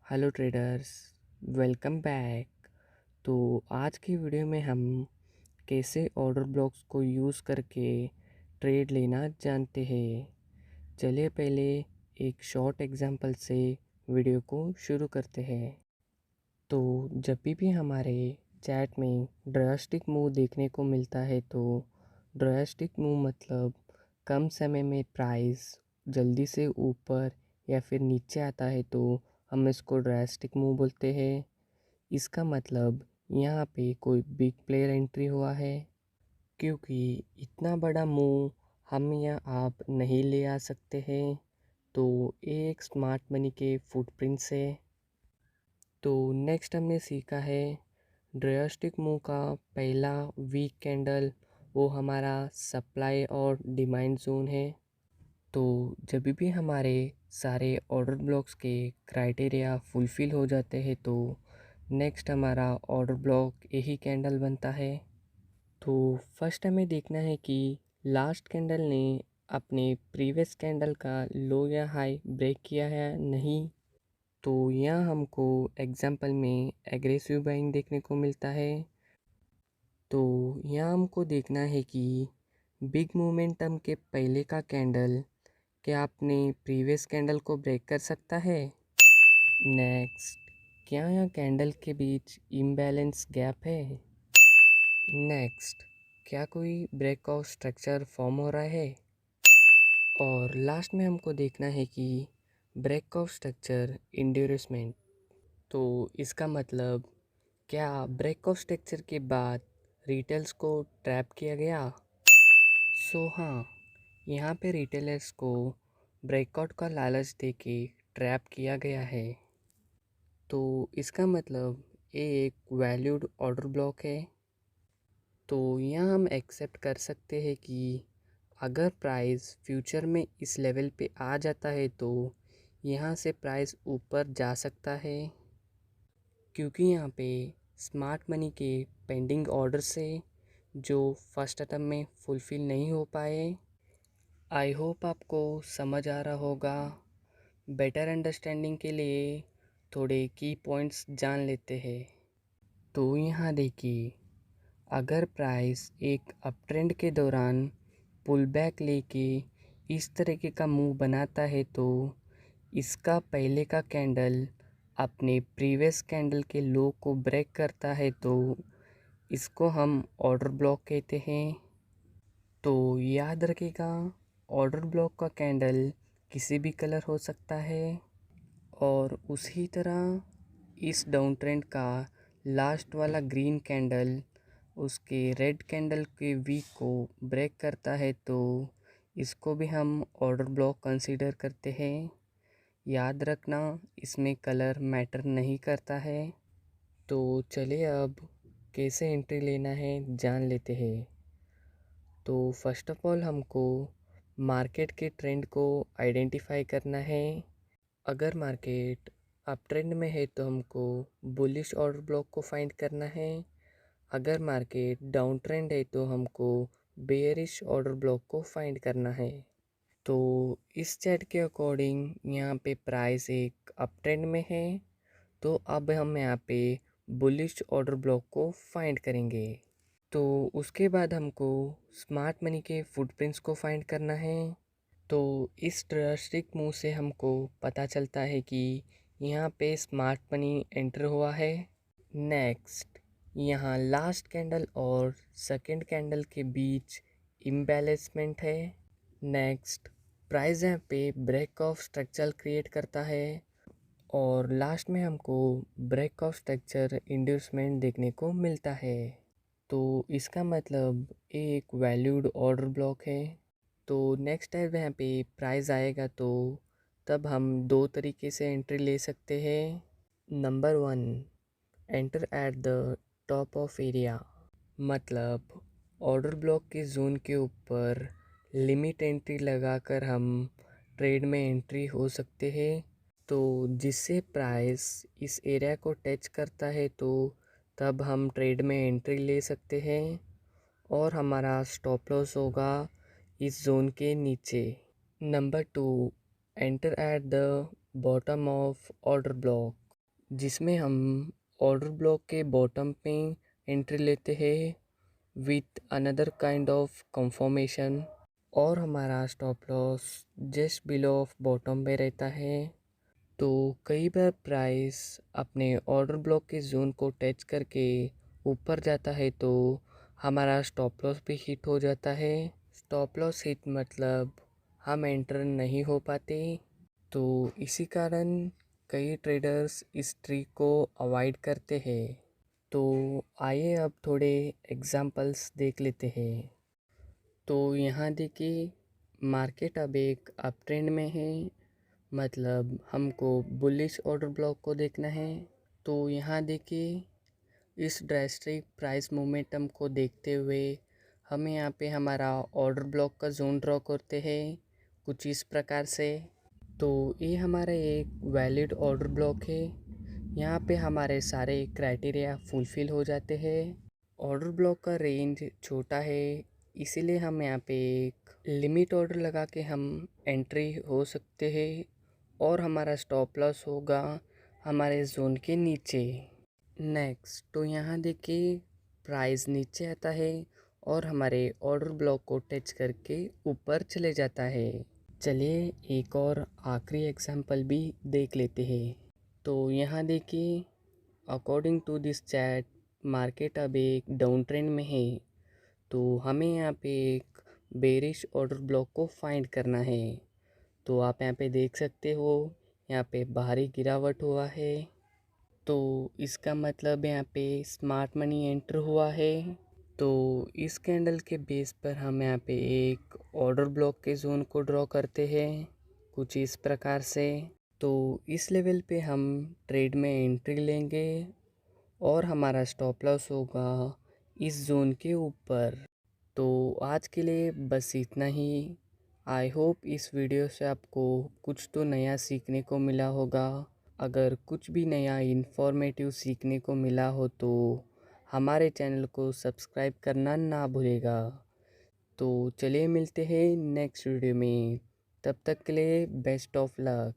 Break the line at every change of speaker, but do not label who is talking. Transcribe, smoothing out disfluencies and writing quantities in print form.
Hello traders, welcome back. तो आज की वीडियो में हम कैसे ऑर्डर ब्लॉक्स को यूज़ करके ट्रेड लेना जानते हैं। चलिए पहले एक शॉर्ट एग्जांपल से वीडियो को शुरू करते हैं। तो जब भी हमारे चैट में ड्रास्टिक मूव देखने को मिलता है तो ड्रास्टिक मूव मतलब कम समय में प्राइस जल्दी से ऊपर या फिर नीचे आता है तो हम इसको ड्रास्टिक मूव बोलते हैं। इसका मतलब यहाँ पे कोई बिग प्लेयर एंट्री हुआ है, क्योंकि इतना बड़ा मूव हम या आप नहीं ले आ सकते हैं। तो ये एक स्मार्ट मनी के फुटप्रिंट्स है। तो नेक्स्ट हमने सीखा है ड्रास्टिक मूव का पहला वीक कैंडल, वो हमारा सप्लाई और डिमांड जोन है। तो जब भी हमारे सारे ऑर्डर ब्लॉक्स के क्राइटेरिया फुलफ़िल हो जाते हैं तो नेक्स्ट हमारा ऑर्डर ब्लॉक यही कैंडल बनता है। तो फर्स्ट हमें देखना है कि लास्ट कैंडल ने अपने प्रीवियस कैंडल का लो या हाई ब्रेक किया है या नहीं। तो यहाँ हमको एग्जांपल में एग्रेसिव बाइंग देखने को मिलता है। तो यहाँ हमको देखना है कि बिग मोमेंटम के पहले का कैंडल क्या अपने प्रीवियस कैंडल को ब्रेक कर सकता है। नेक्स्ट, क्या यहाँ कैंडल के बीच इम्बैलेंस गैप है। नेक्स्ट, क्या कोई ब्रेकआउट स्ट्रक्चर फॉर्म हो रहा है। और लास्ट में हमको देखना है कि ब्रेकआउट स्ट्रक्चर इंड्यूरेसमेंट। तो इसका मतलब क्या ब्रेकआउट स्ट्रक्चर के बाद रिटेल्स को ट्रैप किया गया। हाँ, यहाँ पे रिटेलर्स को ब्रेकआउट का लालच देके ट्रैप किया गया है। तो इसका मतलब ये एक वैल्यूड ऑर्डर ब्लॉक है। तो यहाँ हम एक्सेप्ट कर सकते हैं कि अगर प्राइस फ्यूचर में इस लेवल पे आ जाता है तो यहाँ से प्राइस ऊपर जा सकता है, क्योंकि यहाँ पे स्मार्ट मनी के पेंडिंग ऑर्डर से जो फर्स्ट अटेम्प्ट में फुलफ़िल नहीं हो पाए। आई होप आपको समझ आ रहा होगा। बेटर अंडरस्टैंडिंग के लिए थोड़े की पॉइंट्स जान लेते हैं। तो यहाँ देखिए, अगर प्राइस एक अप ट्रेंड के दौरान पुल बैक लेके इस तरीके का मूव बनाता है तो इसका पहले का कैंडल अपने प्रीवियस कैंडल के लो को ब्रेक करता है तो इसको हम ऑर्डर ब्लॉक कहते हैं। तो याद रखिएगा, ऑर्डर ब्लॉक का कैंडल किसी भी कलर हो सकता है। और उसी तरह इस डाउन ट्रेंड का लास्ट वाला ग्रीन कैंडल उसके रेड कैंडल के वीक को ब्रेक करता है तो इसको भी हम ऑर्डर ब्लॉक कंसीडर करते हैं। याद रखना, इसमें कलर मैटर नहीं करता है। तो चलिए अब कैसे एंट्री लेना है जान लेते हैं। तो फर्स्ट ऑफ ऑल हमको मार्केट के ट्रेंड को आइडेंटिफाई करना है। अगर मार्केट अप ट्रेंड में है तो हमको बुलिश ऑर्डर ब्लॉक को फाइंड करना है। अगर मार्केट डाउन ट्रेंड है तो हमको बेयरिश ऑर्डर ब्लॉक को फाइंड करना है। तो इस चार्ट के अकॉर्डिंग यहाँ पे प्राइस एक अप ट्रेंड में है, तो अब हम यहाँ पे बुलिश ऑर्डर ब्लॉक को फाइंड करेंगे। तो उसके बाद हमको स्मार्ट मनी के फुटप्रिंट्स को फाइंड करना है। तो इस ड्रास्टिक मूव से हमको पता चलता है कि यहाँ पे स्मार्ट मनी एंटर हुआ है। नेक्स्ट, यहाँ लास्ट कैंडल और सेकंड कैंडल के बीच इम्बैलेंसमेंट है। नेक्स्ट, प्राइस यहाँ पे ब्रेक ऑफ स्ट्रक्चर क्रिएट करता है। और लास्ट में हमको ब्रेक ऑफ स्ट्रक्चर इंड्यूसमेंट देखने को मिलता है। तो इसका मतलब एक वैल्यूड ऑर्डर ब्लॉक है। तो नेक्स्ट टाइम यहाँ पे प्राइस आएगा तो तब हम दो तरीके से एंट्री ले सकते हैं। Number 1, enter at the top of area, मतलब ऑर्डर ब्लॉक के जोन के ऊपर लिमिट एंट्री लगाकर हम ट्रेड में एंट्री हो सकते हैं। तो जिससे प्राइस इस एरिया को टच करता है तो तब हम ट्रेड में एंट्री ले सकते हैं और हमारा स्टॉप लॉस होगा इस जोन के नीचे। Number 2, enter at the bottom of order block, जिसमें हम ऑर्डर ब्लॉक के बॉटम पे एंट्री लेते हैं with another kind of confirmation, और हमारा stop loss just below of bottom पे रहता है। तो कई बार प्राइस अपने ऑर्डर ब्लॉक के जोन को टच करके ऊपर जाता है तो हमारा स्टॉप लॉस भी हिट हो जाता है। स्टॉप लॉस हिट मतलब हम एंटर नहीं हो पाते। तो इसी कारण कई ट्रेडर्स इस ट्रिक को अवॉइड करते हैं। तो आइए अब थोड़े एग्जांपल्स देख लेते हैं। तो यहाँ देखिए, मार्केट अब एक अप ट्रेंड में है, मतलब हमको बुलिश ऑर्डर ब्लॉक को देखना है। तो यहाँ देखिए, इस ड्रास्टिक प्राइस मोमेंटम को देखते हुए हम यहाँ पे हमारा ऑर्डर ब्लॉक का जोन ड्रॉ करते हैं कुछ इस प्रकार से। तो ये हमारा एक वैलिड ऑर्डर ब्लॉक है। यहाँ पे हमारे सारे क्राइटेरिया फुलफ़िल हो जाते हैं। ऑर्डर ब्लॉक का रेंज छोटा है, इसीलिए हम यहाँ पे एक लिमिट ऑर्डर लगा के हम एंट्री हो सकते हैं, और हमारा स्टॉप लॉस होगा हमारे जोन के नीचे। नेक्स्ट, तो यहाँ देखिए प्राइस नीचे आता है और हमारे ऑर्डर ब्लॉक को टच करके ऊपर चले जाता है। चलिए एक और आखिरी एग्जांपल भी देख लेते हैं। तो यहाँ देखिए, according to this chart market अब एक डाउन ट्रेंड में है। तो हमें यहाँ पे एक बेरिश ऑर्डर ब्लॉक को फाइंड करना है। तो आप यहाँ पे देख सकते हो, यहाँ पे बाहरी गिरावट हुआ है। तो इसका मतलब यहाँ पे स्मार्ट मनी एंटर हुआ है। तो इस कैंडल के बेस पर हम यहाँ पे एक ऑर्डर ब्लॉक के जोन को ड्रॉ करते हैं कुछ इस प्रकार से। तो इस लेवल पे हम ट्रेड में एंट्री लेंगे और हमारा स्टॉप लॉस होगा इस जोन के ऊपर। तो आज के लिए बस इतना ही। आई होप इस वीडियो से आपको कुछ तो नया सीखने को मिला होगा। अगर कुछ भी नया इन्फॉर्मेटिव सीखने को मिला हो तो हमारे चैनल को सब्सक्राइब करना ना भूलेगा। तो चलिए मिलते हैं नेक्स्ट वीडियो में, तब तक के लिए बेस्ट ऑफ लक।